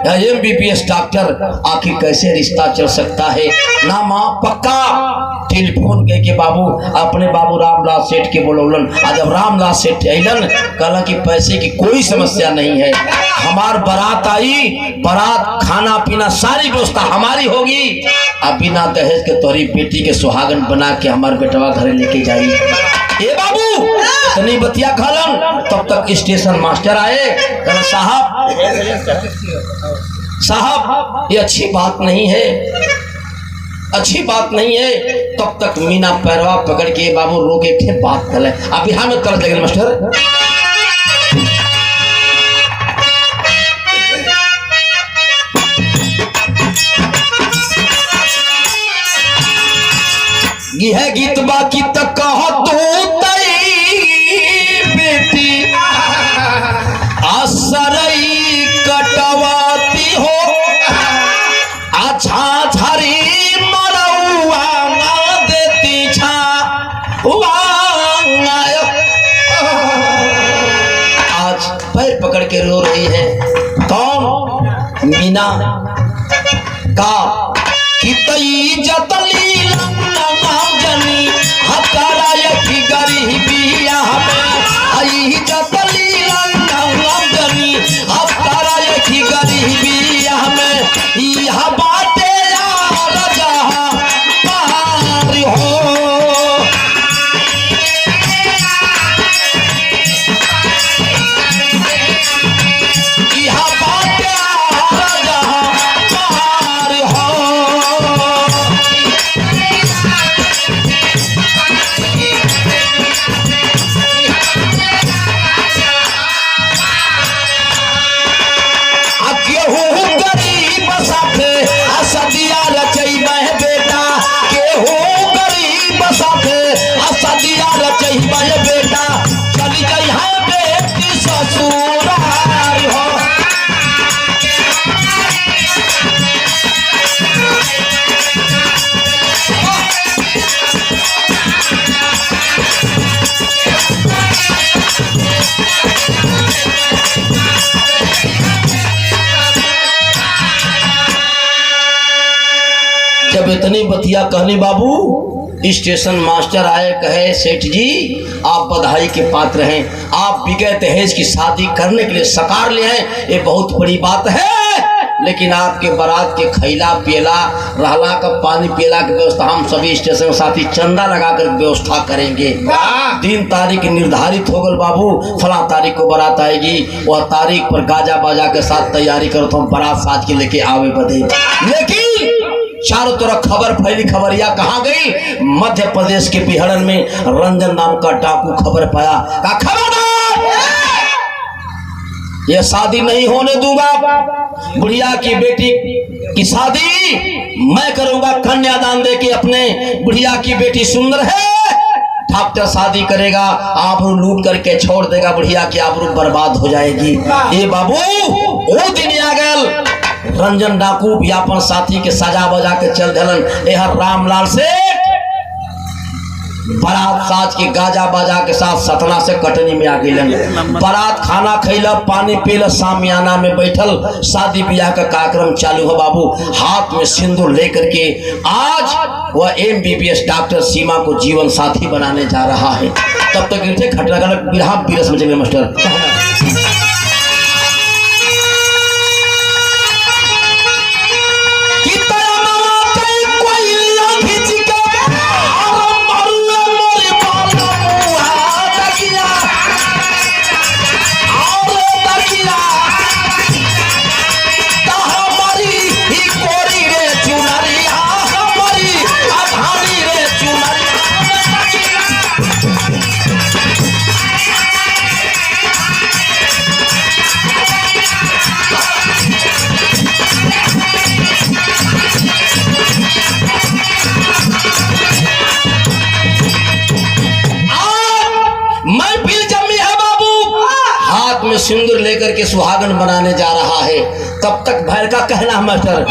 MBBS डॉक्टर, आखिर कैसे रिश्ता चल सकता है? ना माँ पक्का टेलीफोन के बाबू अपने बाबू रामलाल सेठ के बोलौलन। आज जब रामलाल सेठ अलन, कहला कि पैसे की कोई समस्या नहीं है, हमार बारात आई, बारात खाना पीना सारी व्यवस्था हमारी होगी, अब बिना दहेज के तोरी बेटी के सुहागन बना के हमार बेटवा घर लेके जाई। ए बाबू इतनी बतिया खालन। तब तक स्टेशन मास्टर आए, कहला साहब ये अच्छी बात नहीं है, अच्छी बात नहीं है। तब तक मीना पैरवा पकड़ के बाबू रोके के बात कर ले। आप बिहार में कर देंगे मास्टर। यह गीत बाकी तक कहो तू तई बेटी असरई कटवाती हो, अच्छा झरी मरौआ ना देती छा। आज पैर पकड़ के रो रही है। कौन? मीना का कि तई जतली जनी हकारा यकी गरीबिया हमें आई जतली जनी हकारा यकी गरीबिया हमें यह बातें यार जहां पार हो। यह बातें यार जहां पार हो। बेटा चली गई है बेटी ससुराल हो। जब इतनी बतिया कहनी बाबू, स्टेशन मास्टर आए, कहे सेठ जी आप बधाई के पात्र हैं, आप बिगैर दहेज की शादी करने के लिए सकार ले हैं, ये बहुत बड़ी बात है। लेकिन आपके बारात के खैला पियला, रहला का पानी पियला की व्यवस्था हम सभी स्टेशन साथी चंदा लगा कर व्यवस्था करेंगे। दिन तारीख निर्धारित हो गल बाबू, फला तारीख को बारात आएगी, वह तारीख पर गाजा बाजा के साथ तैयारी करो तो हम बारात साज के लेके आवे बदे। लेकिन चारों तरफ खबर फैली। खबरिया कहाँ गई? मध्य प्रदेश के बिहड़न में रंजन नाम का डाकू खबर पाया। कहा खबरदार, यह शादी नहीं होने दूंगा, बुढ़िया की बेटी की शादी मैं करूंगा कन्यादान दे के। अपने बुढ़िया की बेटी सुंदर है, डॉक्टर शादी करेगा, आबरू लूट करके छोड़ देगा, बुढ़िया की आबरू बर्बाद हो जाएगी। ये बाबू वो दिन आ गए, रंजन डाकू भी अपन साथी के सजा बजा के चल दिलन। यह रामलाल से बारात साज के गाजा बाजा के साथ सतना से कटनी में आ गईलन। बारात खाना खैला पानी पीला सामियाना में बैठल शादी ब्याह का कार्यक्रम चालू हो बाबू। हाथ में सिंदूर लेकर के आज वह MBBS डॉक्टर सीमा को जीवन साथी बनाने जा रहा है। तब तक गिरते खटरा गलत बिरहा बीरस में मास्टर सिंदूर लेकर के सुहागन बनाने जा रहा है। तब तक भैर का कहना मास्टर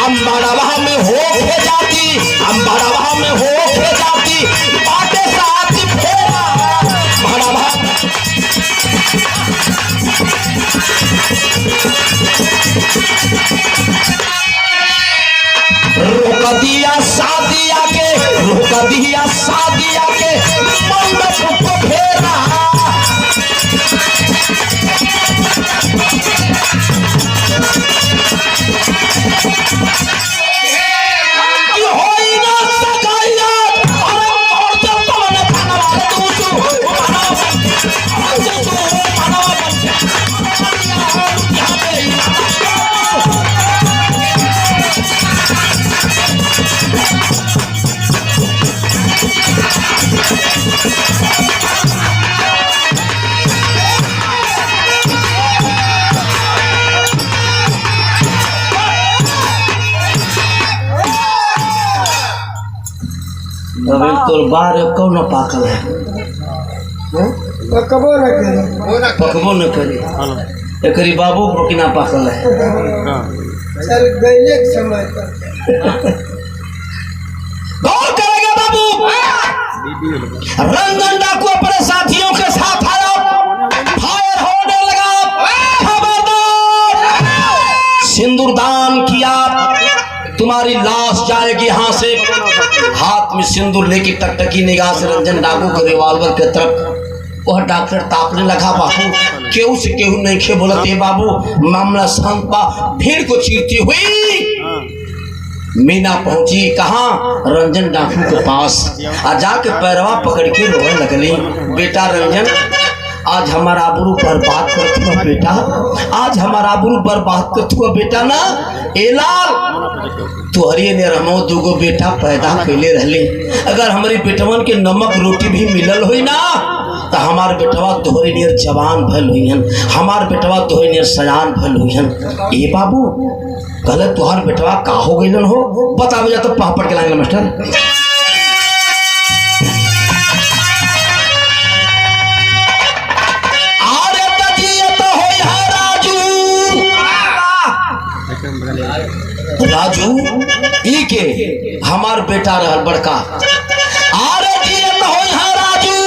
अम्बाड़ावा में हो के जाती, अम्बाड़ावा में हो के जाती बाटे साथ फेरा अम्बाड़ावा रोक दिया शादिया के, रोक दिया शादिया के मंडप को फेरा अभी तो बार कौन पाकल है पकबो न करे, पकबो न करे एकरी बाबू किना पाकल है चल गईले के समय पर गौर करेगा बाबू। रंजन डाकू अपने साथियों के साथ आया, फायर होने लगा, खबरदार सिंदूरदान किया तुम्हारी लाश जाएगी यहाँ से। हाथ में सिंदूर लेके टकटकी निगाह से रंजन डाकू के रिवॉल्वर के तरफ वह डॉक्टर ताकने लगा। बाबू केहू से केहू नहीं खे बोलते बाबू मामला शांत बा। भीड़ को चीरती हुई मीना पहुंची कहाँ रंजन डाकू के पास आ जाके पैरवा पकड़ के रोने लगली। बेटा रंजन आज हमारा आबरू बर्बाद करत हुआ बेटा, आज हमारा आबरू बर्बाद करत हुआ बेटा ना। ए लाल तुहरी ने रमो दूगो बेटा पैदा कैले रहले, अगर हमारी बेटवन के नमक रोटी भी मिलल हुई ना तो हमार बेटवा तोहरी नियर जवान भल हुईहन, हमार बेटवा तोहरी नियर सयान भल हुईहन। ए बाबू कहले तुहार बेटवा का हो गइलन हो बता बजा तो पापड़ के लाइन मास्टर। राजू ई के हमार बेटा रहल बड़का। आरे जियत हो यहाँ राजू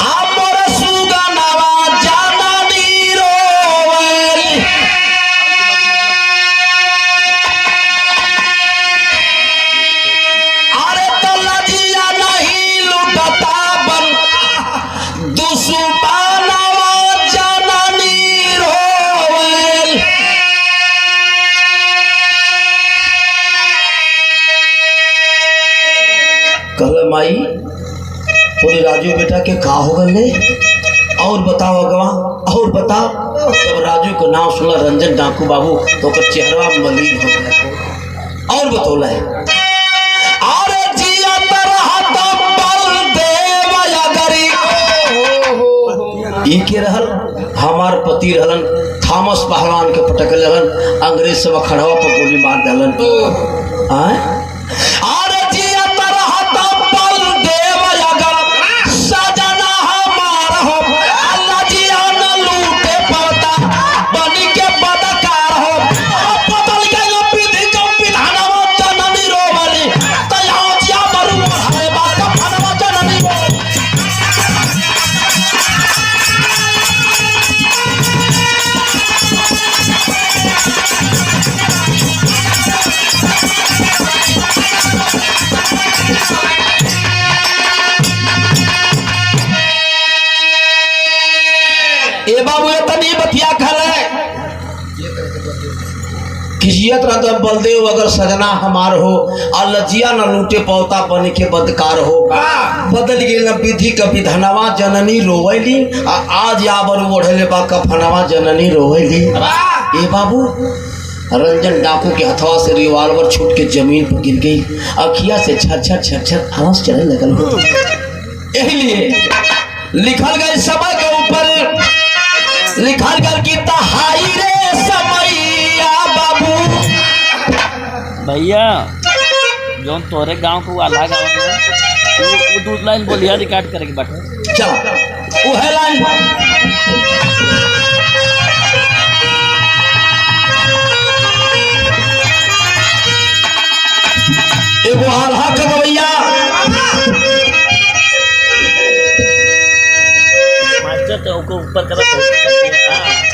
आप मोर सुगा नवा जाना नीरोवल। आरे तो लजिया नहीं लुटता बन दुश्मनवा जाना नीरोवल। कहले माई पूरे राजू बेटा के का हो गए और बताओ अगवा और बताओ। जब राजू को नाम सुना रंजन डाकू बाबू तो चेहरा मलिन हो गया और बतौला है। अरे जी ई के रहल हमार पति रहलन थॉमस पहलवान के पटक रहलन अंग्रेज सब खड़वा पर गोली मार दलन आए अरे जिया तरह तो बल देव अगर सजना हमार हो अल्लाह जिया न लूटे पड़ता बनी के बदकार हो बदल गयो विधि जो विधानवा जननी रोवली तया जिया मरु हरे बात फनवा जननी ए बाबू ये तनी बतिया खले किजियत रह बलदेव अगर सजना हमार हो अलजिया न लूटे पौता बन के बदकार हो बदल गेल न विधि का विधनवा जननी रोवैली आज याबर ओढ़ले बा कफनवा जननी रोवैली ए बाबू रंजन डाकू के हथवा से रिवॉल्वर छूट के जमीन पर गिर गई अखिया से छर छर छर छर आवाज चलने लगल यही लिए लिखल गए समय के ऊपर लिखल गल की तहाई रे समैया बाबू भैया जो तोरे गांव को आला गांव में वो दूध लाइन बोलिया रिकॉर्ड करे के बाटे चल वो है लाइन एगो आल्हा का गवैया मास्टर तो ओको ऊपर करत हो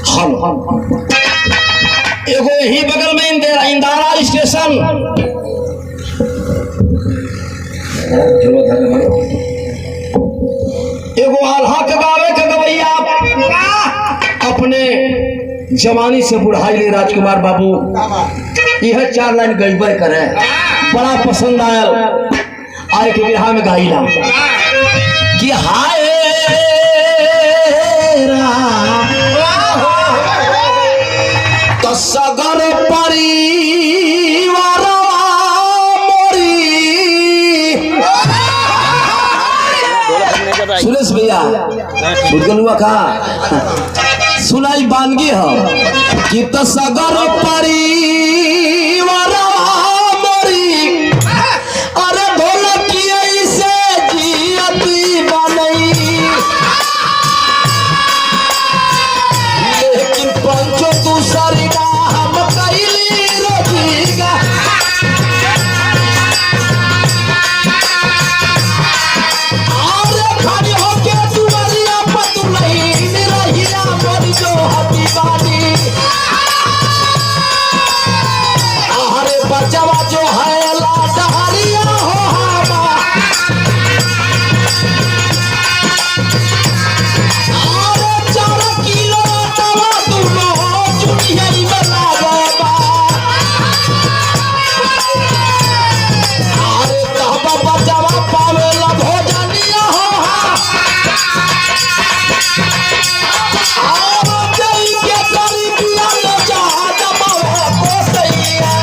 हल एगो ही बगल में इंदारा स्टेशन एगो आल्हा के गावे के गवैया अपने जवानी से बुढ़ाई ले राजकुमार बाबू यह 4 लाइन गईबे करे बड़ा पसंद आयल आए के बिहार में गाइला कि हाय तो सगर परिवार सुरेश भैया सुनगलुआ का सुनाई बानगी हो कि तो सगर परिवार मोरी अरे ढोलकिया से जियती बनई लेकिन पंचो दूसरी का हम कैली रोजीगा बचावा जो है लाडहरिया हो हवा अरे 4 किलो तवा दुनो चुनियरी में लागबा अरे कहबा बचावा पावे ला भोजनिया हो और जई के करी पिया ले जा दबावे पोसैया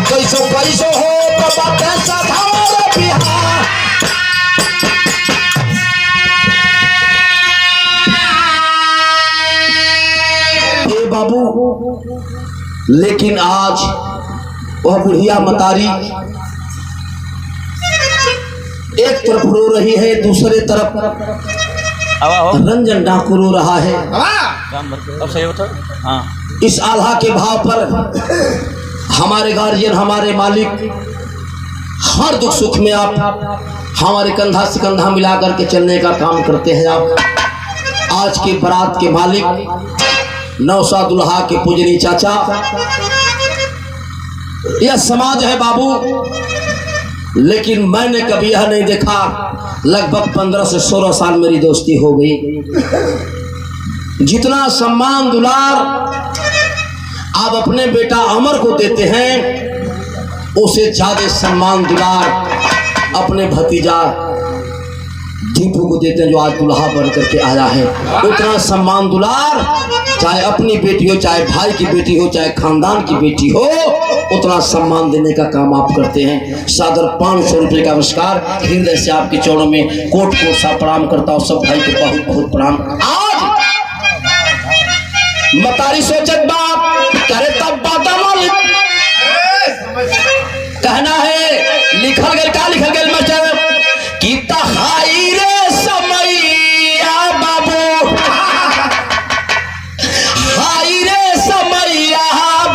कैसो कैसो हो तो बातें सधार बिहार ए बाबू लेकिन आज वह बुढ़िया मतारी एक तरफ रो रही है दूसरे तरफ रंजन डाकू रो रहा है अब सही होता हाँ इस आल्हा के भाव पर हमारे गार्जियन हमारे मालिक हर दुख सुख में आप हमारे कंधा से कंधा मिला करके चलने का काम करते हैं आप आज के बारात के मालिक नौसा दुल्हा के पूजनी चाचा यह समाज है बाबू लेकिन मैंने कभी यह नहीं देखा लगभग 15 से 16 साल मेरी दोस्ती हो गई जितना सम्मान दुलार आप अपने बेटा अमर को देते हैं उसे ज्यादा सम्मान दुलार अपने भतीजा दीपू को देते हैं जो आज दुल्हा बन करके आया है। उतना सम्मान दुलार, चाहे अपनी बेटी हो, चाहे भाई की बेटी हो, चाहे खानदान की बेटी हो, उतना सम्मान देने का काम आप करते हैं। सादर 500 रुपये का नमस्कार हृदय से आपके चरणों में कोट कोट सा प्रणाम करता हूँ। सब भाई को बहुत बहुत प्रणाम। आज मतारी सोचत बाप करे तब बात कहना है। लिखल गए का लिखल गए मास्टर कि तहाई रे समैया बाबू, हाई रे समैया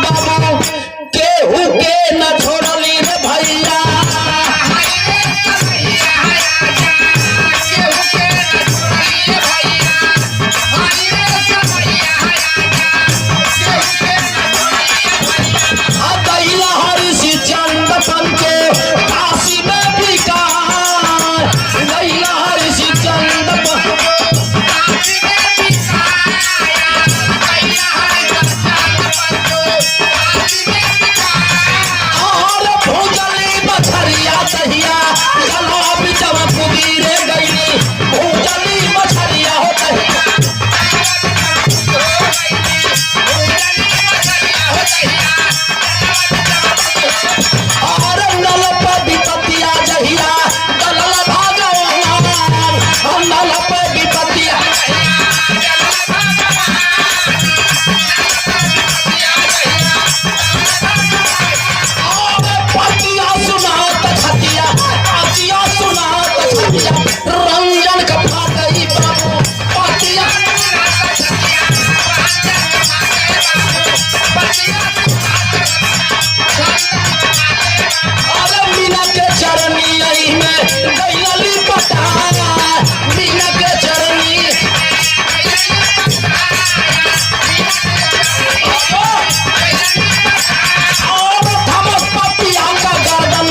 बाबू, केहू के न छोड़ली रे भैया। रंजन का फाटई बाबू पतिया अरे मीना के चरनी आई में गैली पटाया, मीना के चरनी और थमस पपिया का गर्दन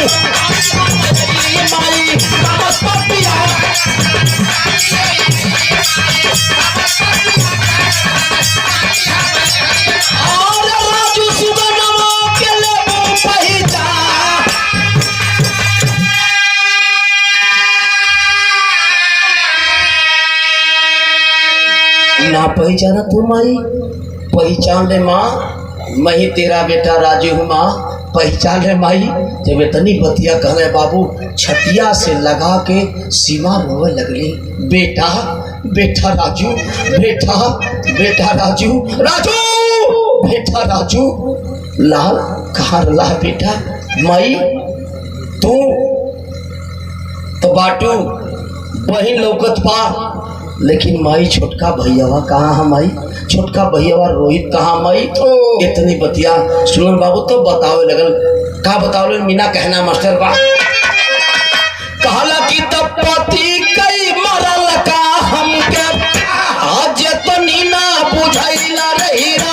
माई थमस पपिया। और राजू सुगनमा के लेबो पहिचा, ना पहचाना तू माई, पहचान ले माँ, मैं ही तेरा बेटा राजू हूँ माँ, पहचान ले माई। जब इतनी बतिया कहले बाबू छतिया से लगा के सीमा रोवे लगली। बेटा बेटा राजू, बेटा बेटा राजू, राजू बेटा राजू। लाल कहाँ रला बेटा? माई तू तो बाटू बहन लौकत पा, लेकिन माई छोटका भैयावा कहाँ है माई? छोटका भैयावा रोहित कहाँ माई? इतनी बतिया सुनन बाबू तो बतावे लगल। का बतावे मीना कहना मास्टर बा कहला कि तब पति कई मरल का हमके आज तनी ना बुझाइला रही रा।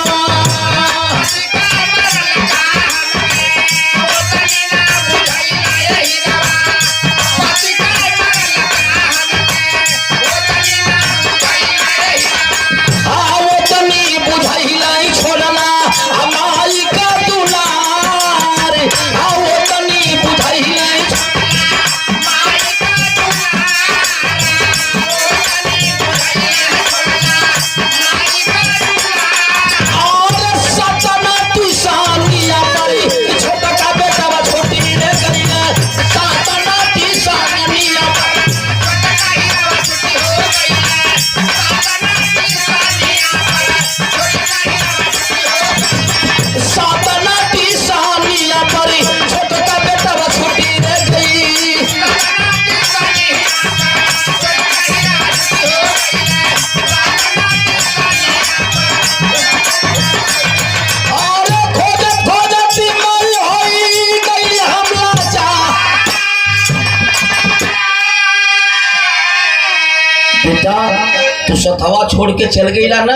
तू सथवा छोड़ के चल गई ना,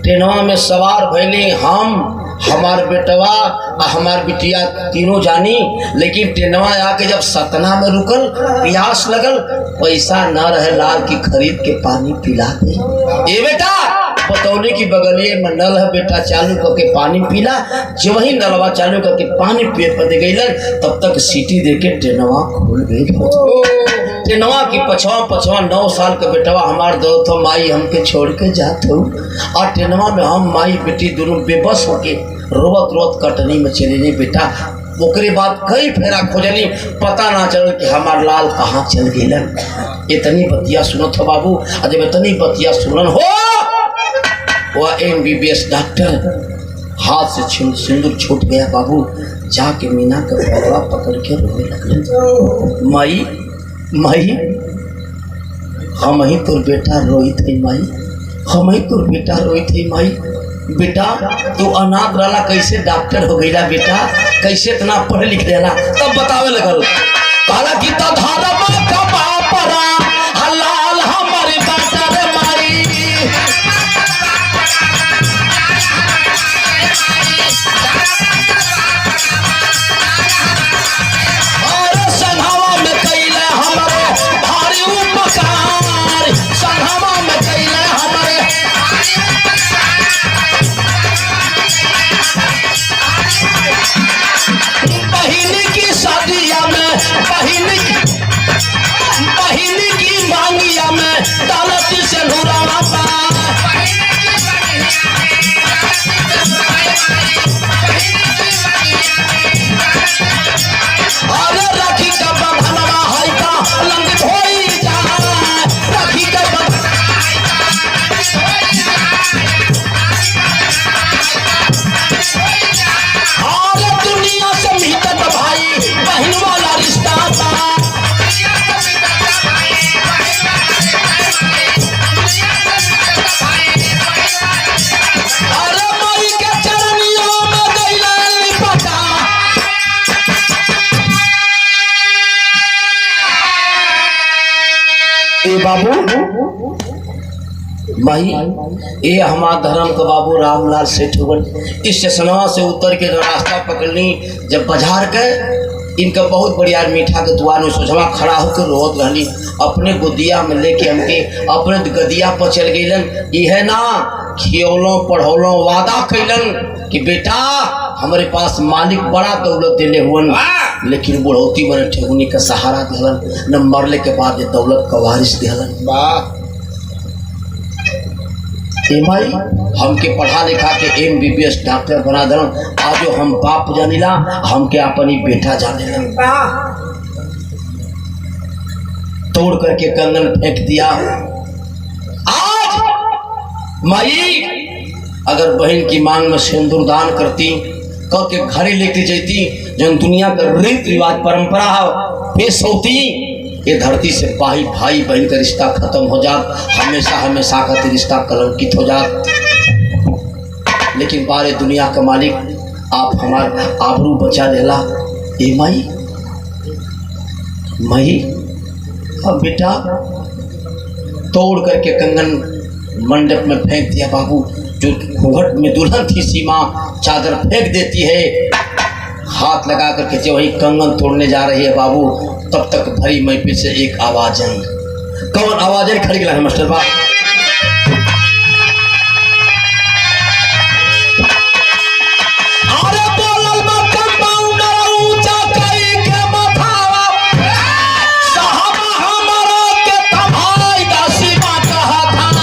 ट्रेनवा में सवार भैली हम, हमार बेटवा हमार बिटिया तीनों जानी, लेकिन ट्रेनवा आके जब सतना में रुकल, प्यास लगल, पैसा न रहे लाल की खरीद के पानी पिला दे। ए बेटा बतौले की बगलिए में नल है बेटा, चालू करके पानी पीला। जब वही नलवा चालू करके पानी पिए पर दे गई, तब तक सीटी दे के ट्रेनवा खुल गई। टेनवा की पछवा पछवा 9 साल का बेटवा हमार दो तो माई हमके छोड़ के जात हो। और टेनवा में हम माई बेटी दोनों बेबस होके रोवत रोवत कटनी में चले नहीं बेटा। ओकरे बाद कई फेरा खोजनी, पता ना चल कि हमार लाल कहाँ चल गेलन। इतनी बतिया सुनत हो बाबू। और जब इतनी बतिया सुनन हो, वह MBBS डॉक्टर हाथ से सिंदूर छूट गया बाबू। जाके मीना का पगड़ा पकड़ के रोने लगले। माई माई हम ही तोर बेटा रोहित है माई, हम ही तोर बेटा रोहित है माई। बेटा तू अनाथ रहला, कैसे डॉक्टर हो गईला बेटा, कैसे इतना पढ़ लिख लेला। तब बतावे लगल कहला कि तधारमा का बापरा हलाल हमारे बेटा रे माई। और संघवा में कैले हमारे भारी उपकार, संघवा में कैले हमारे बहिनी की शादिया में, बहिनी की मांगिया में दौलत से नूरावा पा। अरे राखी का बंधनवा है का लंगित होई जाए, राखी का और दुनिया से मिलत भाई बहन वाला रिश्ता था। अरे माई के चरनियों में गइले पता। ए बाबू माई, ये हमारा धर्म का बाबू रामलाल सेठ हुवन। इस स्टेशनवा से उतर के जो रास्ता पकड़नी, जब बाजार के इनका बहुत बढ़िया मीठा के दुआर में सोचवा खड़ा होकर रोत रहनी। अपने गोदिया में लेके हमके अपने गदिया पर चल गईलन। यह ना खियौलों पढ़ौलों वादा कैलन कि बेटा हमारे पास मालिक बड़ा दौलत देले हुवन, लेकिन बुढ़ौती बने ठेहुनी का सहारा दिलन, न मरले के बाद ये दौलत का वारिस दिलन। वाह माई, हमके पढ़ा लिखा के MBBS डॉक्टर बना दन। आज हम बाप जानिला, हमके अपनी बेटा जानिला। तोड़ करके कंगन फेंक दिया। आज माई अगर बहन की मांग में सिंदूर दान करती, कह के घरे लेके जाती, जन दुनिया का रीत रिवाज परंपरा पेश होती, ये धरती से भाई भाई बहन का रिश्ता खत्म हो जात, हमेशा हमेशा का रिश्ता कलंकित हो जात। लेकिन बारे दुनिया का मालिक आप हमारा आबरू बचा लेला। ए माई माई, अब बेटा तोड़ करके कंगन मंडप में फेंक दिया बाबू। जो घूंघट में दुल्हन थी सीमा चादर फेंक देती है, हाथ लगा करके जब वही कंगन तोड़ने जा रही है बाबू, तब तक भरी महफिल से एक आवाज आई। कौन आवाज आई? खड़ी है मास्टर बाप। अरे बोलल बा कंपाउंडर ऊंचा कई के मथावा, साहबा हमरो के तभाई दासी बा कहा था।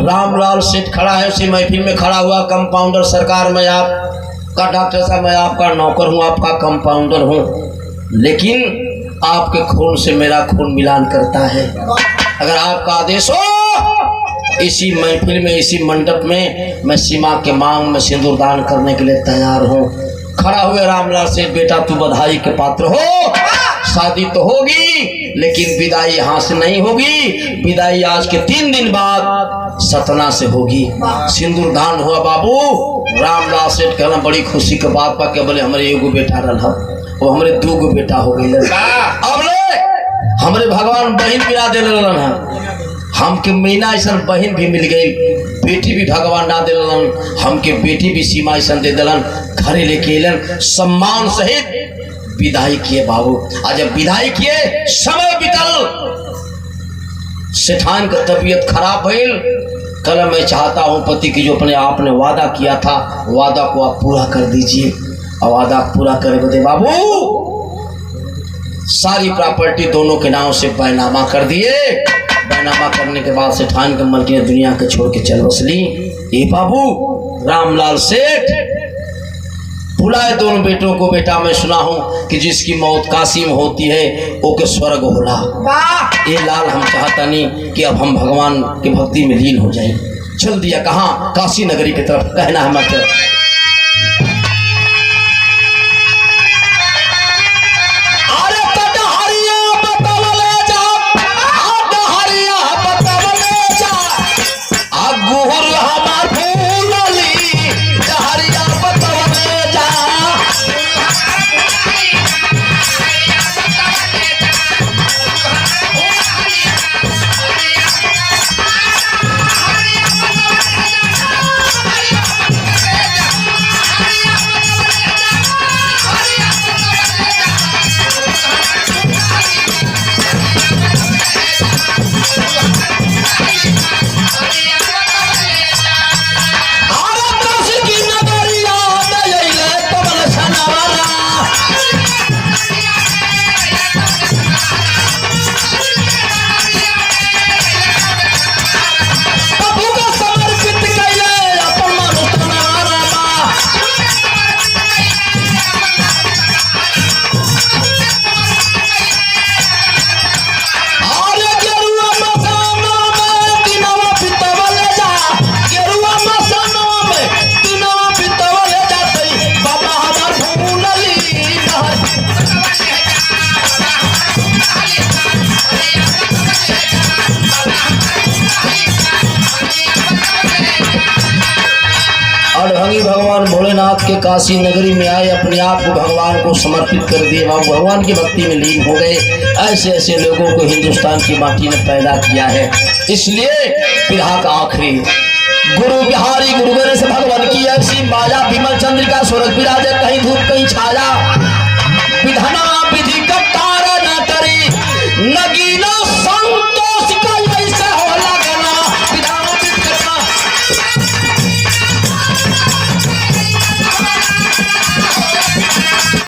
रामलाल सेठ खड़ा है, उसी महफिल में खड़ा हुआ। कंपाउंडर सरकार, मैं आपका डॉक्टर साहब, मैं आपका नौकर हूँ, आपका कंपाउंडर हूँ, लेकिन आपके खून से मेरा खून मिलान करता है। अगर आपका आदेश हो इसी महफिल में इसी मंडप में मैं सीमा के मांग में सिंदूर दान करने के लिए तैयार हूँ। खड़ा हुए रामलाल से बेटा तू बधाई के पात्र हो, शादी तो होगी लेकिन विदाई यहाँ से नहीं होगी। विदाई आज के 3 दिन बाद सतना से होगी। सिंदूर दान हुआ बाबू। रामलाल सेठ कहना बड़ी खुशी के बात पा के बोले हमारे एगो बेटा रहा वो हमारे 2 बेटा हो गई। अब ले हमारे भगवान बहन बिना दे है हमके मीना ऐसा बहन भी मिल गई, बेटी भी भगवान ना दिलन हमके बेटी भी सीमा ऐसा दे दिलन। घरे लेके अलन सम्मान सहित विदाई किए बाबू। आज जब विदाई किए समय बीतल सेठान का तबीयत खराब भइल। कल मैं चाहता हूँ पति की जो अपने आप ने वादा किया था वादा को आप पूरा कर दीजिए। और वादा पूरा करे बदे बाबू सारी प्रॉपर्टी दोनों के नाम से बैनामा कर दिए। बैनामा करने के बाद सेठान के मलकी ने दुनिया के छोड़ के चल बसली। ये बाबू रामलाल सेठ बुलाए दोनों बेटों को। बेटा मैं सुना हूं कि जिसकी मौत काशी में होती है वो के स्वर्ग होला। ये लाल हम चाहता नहीं कि अब हम भगवान की भक्ति में लीन हो जाए। चल दिया कहाँ काशी नगरी की तरफ। कहना है मत भगवान भोलेनाथ के काशी नगरी में आए अपने आप को भगवान को समर्पित कर दिए। भगवान की भक्ति में लीन हो गए। ऐसे ऐसे लोगों को हिंदुस्तान की माटी ने पैदा किया है। इसलिए पीढ़ा का आखिरी गुरु बिहारी गुरु गणेश भगवान की ऐसी माया विमल चंद्रिका स्वर्ग विराजे कहीं धूप कहीं छाया विधना विधि का तारा न करी न